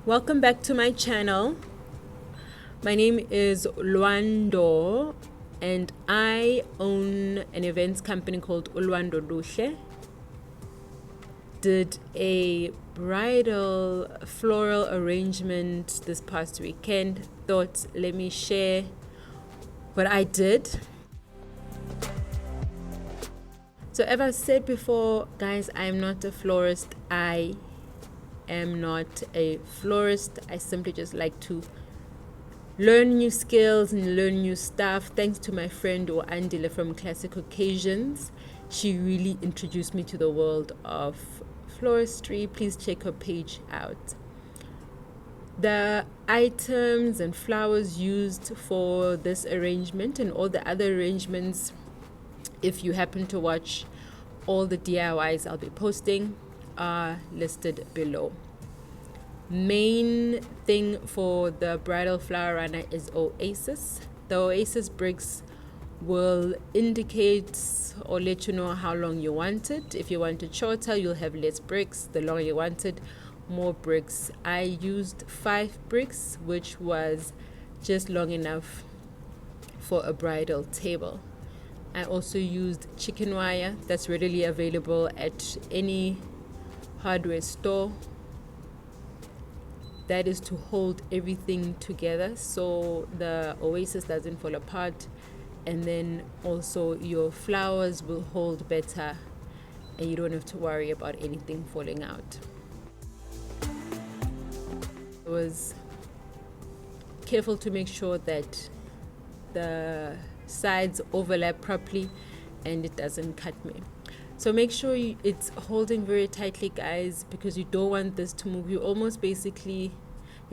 Welcome back to my channel. My name is Luando and I own an events company called Luando Luhle. Did a bridal floral arrangement this past weekend. Thought let me share what I did. So as I've said before, guys, I'm not a florist. I am not a florist. I simply just like to learn new skills and learn new stuff. Thanks to my friend Andile from Classic Occasions. She really introduced me to the world of floristry. Please check her page out. The items and flowers used for this arrangement and all the other arrangements, if you happen to watch all the DIYs I'll be posting, are listed below. Main thing for the bridal flower runner is Oasis. The Oasis bricks will indicate or let you know how long you want it. If you want it shorter, you'll have less bricks. The longer you want it, more bricks. I used 5 bricks, which was just long enough for a bridal table. I also used chicken wire that's readily available at any hardware store. That is to hold everything together so the Oasis doesn't fall apart, and then also your flowers will hold better and you don't have to worry about anything falling out. I was careful to make sure that the sides overlap properly and it doesn't cut me. So make sure it's holding very tightly, guys, because you don't want this to move. You're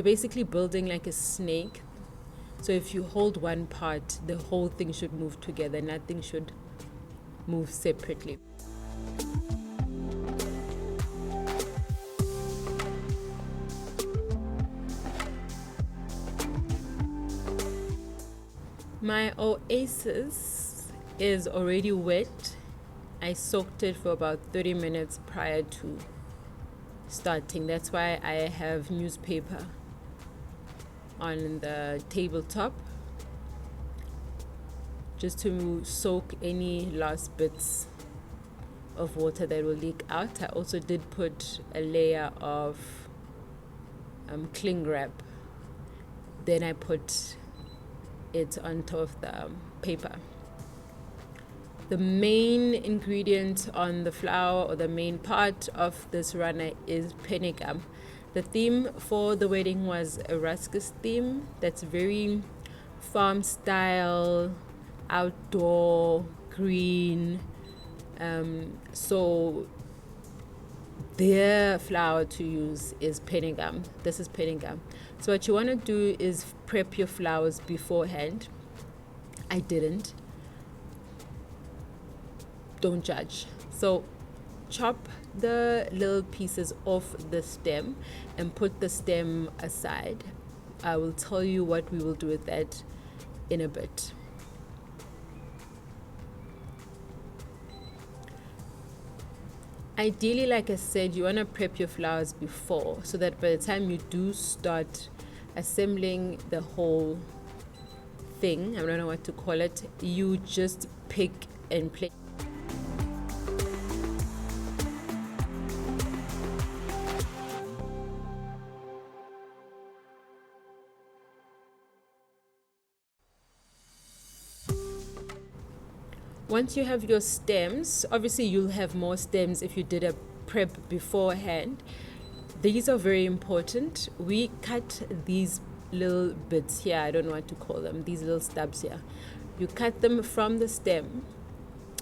basically building like a snake. So if you hold one part, the whole thing should move together. Nothing should move separately. My Oasis is already wet. I soaked it for about 30 minutes prior to starting. That's why I have newspaper on the tabletop, just to soak any last bits of water that will leak out. I also did put a layer of cling wrap. Then I put it on top of the paper. The main ingredient on the flower, or the main part of this runner, is penny gum. The theme for the wedding was a Rustic theme that's very farm style, outdoor, green. So their flower to use is penny gum. This is penny gum. So what you want to do is prep your flowers beforehand. I didn't. Don't judge. So chop the little pieces off the stem and put the stem aside. I will tell you what we will do with that in a bit. Ideally, like I said, you want to prep your flowers before, so that by the time you do start assembling the whole thing, I don't know what to call it, you just pick and place. Once you have your stems, obviously you'll have more stems if you did a prep beforehand. These are very important. We cut these little bits here, I don't know what to call them, these little stubs here. You cut them from the stem.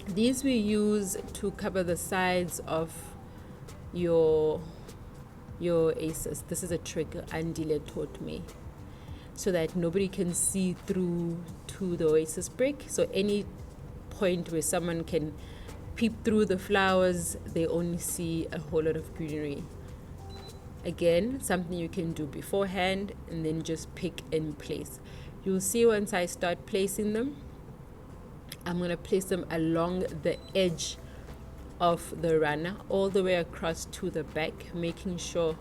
These we use to cover the sides of your Oasis. This is a trick Andile taught me, so that nobody can see through to the Oasis brick. So any point where someone can peep through the flowers, they only see a whole lot of greenery. Again, something you can do beforehand and then just pick and place. You'll see once I start placing them, I'm going to place them along the edge of the runner all the way across to the back, making sure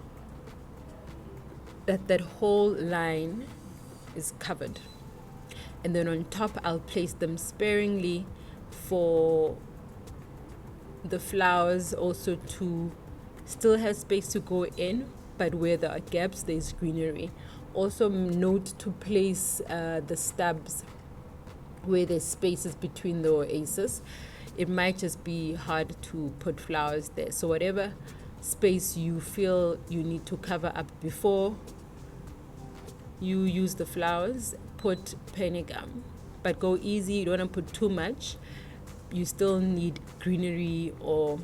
that whole line is covered. And then on top, I'll place them sparingly for the flowers also to still have space to go in, but where there are gaps, there's greenery. Also note to place the stubs where there's spaces between the oases. It might just be hard to put flowers there. So whatever space you feel you need to cover up before you use the flowers, put penny gum. But go easy, you don't want to put too much. You still need greenery or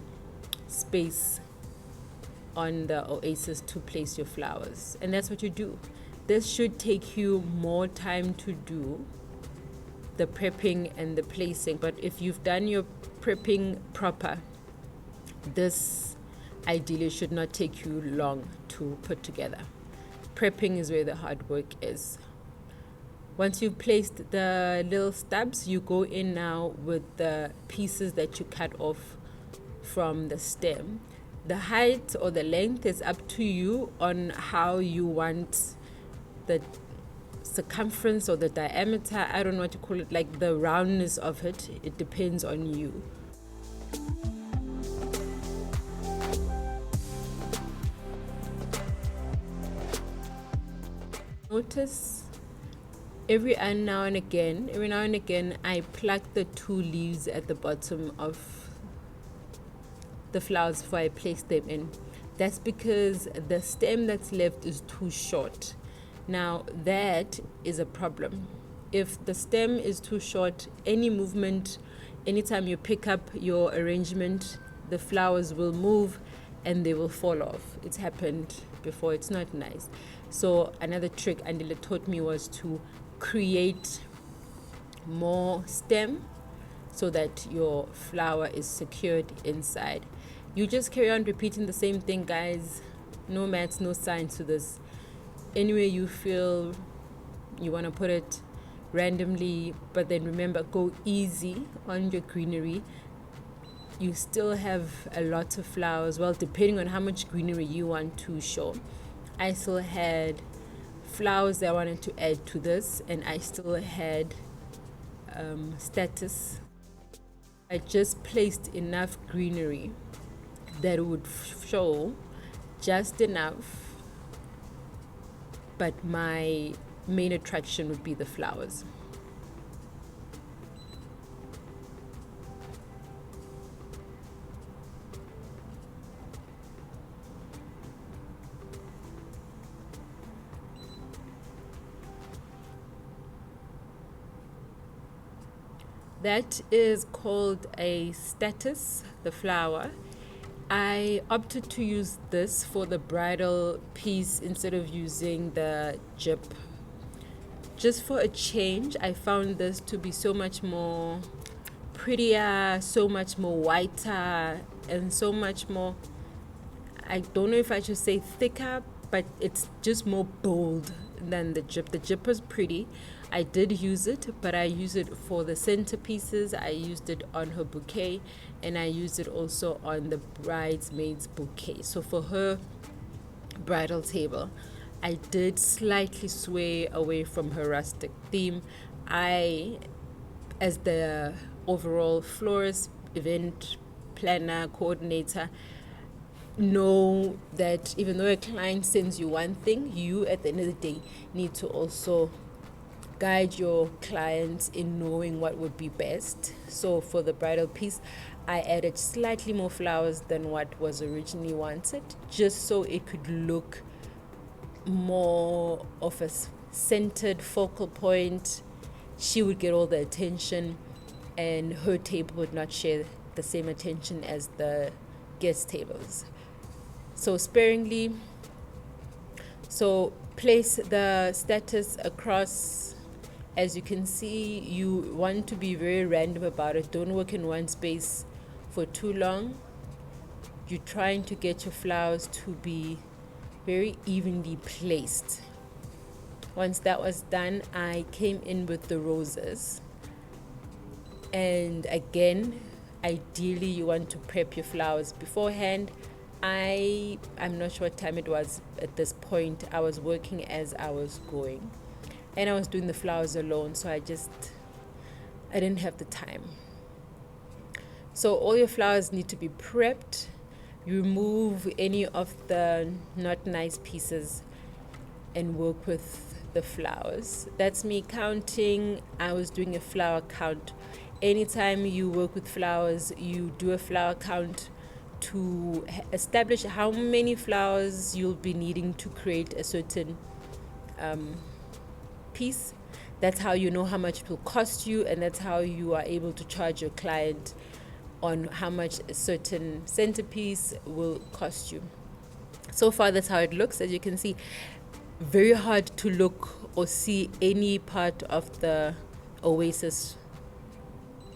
space on the oasis to place your flowers. And that's what you do. This should take you more time to do, the prepping and the placing. But if you've done your prepping proper, this ideally should not take you long to put together. Prepping is where the hard work is. Once you've placed the little stubs, you go in now with the pieces that you cut off from the stem. The height or the length is up to you on how you want the circumference or the diameter. I don't know what to call it, like the roundness of it. It depends on you. Notice every now and again, I pluck the two leaves at the bottom of the flowers before I place them in. That's because the stem that's left is too short. Now that is a problem. If the stem is too short, any movement, anytime you pick up your arrangement, the flowers will move and they will fall off. It's happened before. It's not nice. So another trick Andile taught me was to create more stem so that your flower is secured inside. You just carry on repeating the same thing, guys. No maths, no science to this. Anyway you feel you want to put it randomly, but then remember, go easy on your greenery. You still have a lot of flowers, well, depending on how much greenery you want to show. I still had flowers that I wanted to add to this, and I still had status. I just placed enough greenery that would show just enough, but my main attraction would be the flowers. That is called a status, the flower. I opted to use this for the bridal piece instead of using the jip. Just for a change, I found this to be so much more prettier, so much more whiter, and so much more, I don't know if I should say thicker, but it's just more bold than the jip. The jip was pretty. I did use it, but I used it for the centerpieces. I used it on her bouquet, and I used it also on the bridesmaids bouquet. So for her bridal table, I did slightly sway away from her rustic theme. I, as the overall florist, event planner, coordinator, know that even though a client sends you one thing, you at the end of the day need to also guide your clients in knowing what would be best. So for the bridal piece, I added slightly more flowers than what was originally wanted, just so it could look more of a centered focal point. She would get all the attention, and her table would not share the same attention as the guest tables. So sparingly. So place the status across. As you can see, you want to be very random about it. Don't work in one space for too long. You're trying to get your flowers to be very evenly placed. Once that was done, I came in with the roses. And again, ideally you want to prep your flowers beforehand. I'm not sure what time it was at this point. I was working as I was going, and I was doing the flowers alone, so I didn't have the time. So all your flowers need to be prepped. You remove any of the not nice pieces and work with the flowers. That's me counting. I was doing a flower count. Anytime you work with flowers, you do a flower count to establish how many flowers you'll be needing to create a certain piece. That's how you know how much it will cost you, and that's how you are able to charge your client on how much a certain centerpiece will cost you. So far, that's how it looks. As you can see, very hard to look or see any part of the oasis.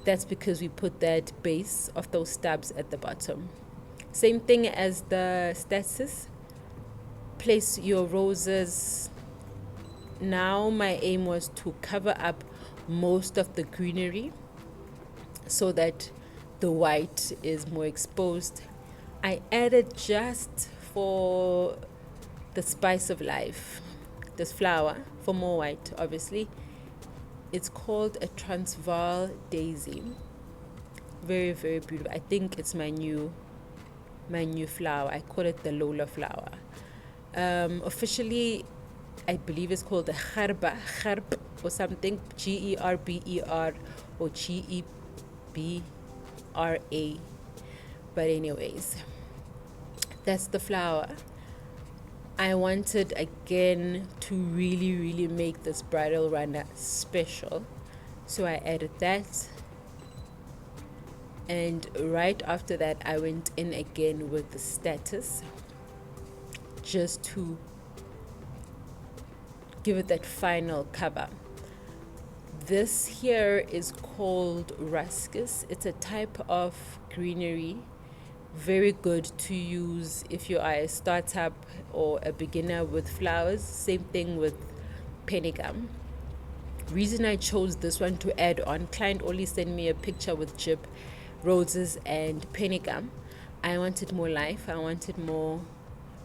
That's because we put that base of those stubs at the bottom. Same thing as the statues. Place your roses. Now my aim was to cover up most of the greenery so that the white is more exposed. I added, just for the spice of life, this flower, for more white obviously. It's called a Transvaal daisy. Very, very beautiful. I think it's my new flower. I call it the Lola flower. Officially, I believe it's called the gerb or something, Gerber or Gebra. But anyways, that's the flower. I wanted again to really, really make this bridal runner special, so I added that. And right after that, I went in again with the status, just to give it that final cover. This here is called Rustic. It's a type of greenery, very good to use if you are a startup or a beginner with flowers. Same thing with penigam. Reason I chose this one to add on, client only sent me a picture with gyp, roses and penigam. I wanted more life, I wanted more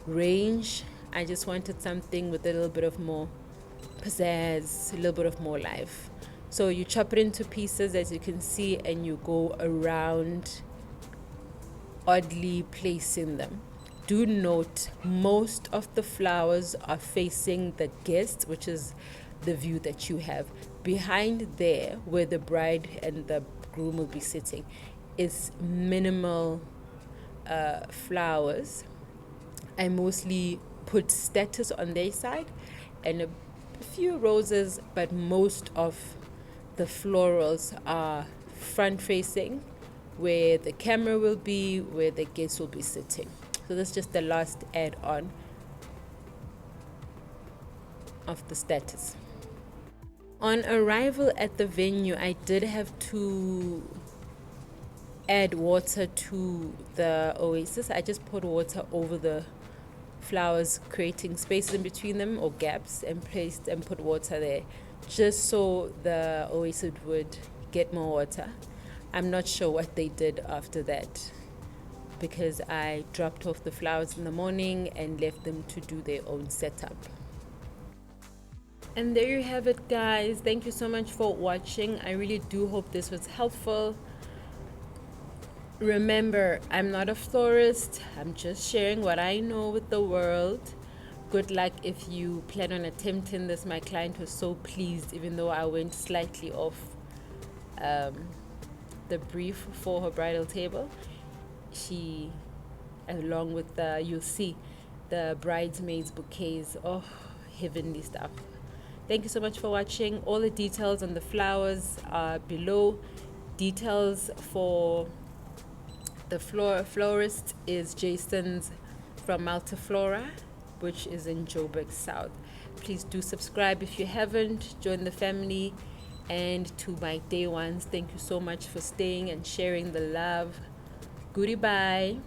range. I just wanted something with a little bit of more pizzazz, a little bit of more life. So you chop it into pieces, as you can see, and you go around, oddly placing them. Do note, most of the flowers are facing the guest, which is the view that you have. Behind there, where the bride and the groom will be sitting, is minimal flowers. I mostly put status on their side and a few roses, but most of the florals are front facing, where the camera will be, where the guests will be sitting. So that's just the last add on of the status. On arrival at the venue, I did have to add water to the oasis. I just poured water over the flowers, creating spaces in between them or gaps, and placed and put water there just so the oasis would get more water. I'm not sure what they did after that, because I dropped off the flowers in the morning and left them to do their own setup. And there you have it, guys. Thank you so much for watching. I really do hope this was helpful. Remember, I'm not a florist. I'm just sharing what I know with the world. Good luck if you plan on attempting this. My client was so pleased, even though I went slightly off the brief for her bridal table. She, along with you'll see the bridesmaids bouquets, oh, heavenly stuff. Thank you so much for watching. All the details on the flowers are below. Details for the florist is Jason's from Multiflora, which is in Joburg South. Please do subscribe if you haven't. Join the family. And to my day ones, thank you so much for staying and sharing the love. Goodbye.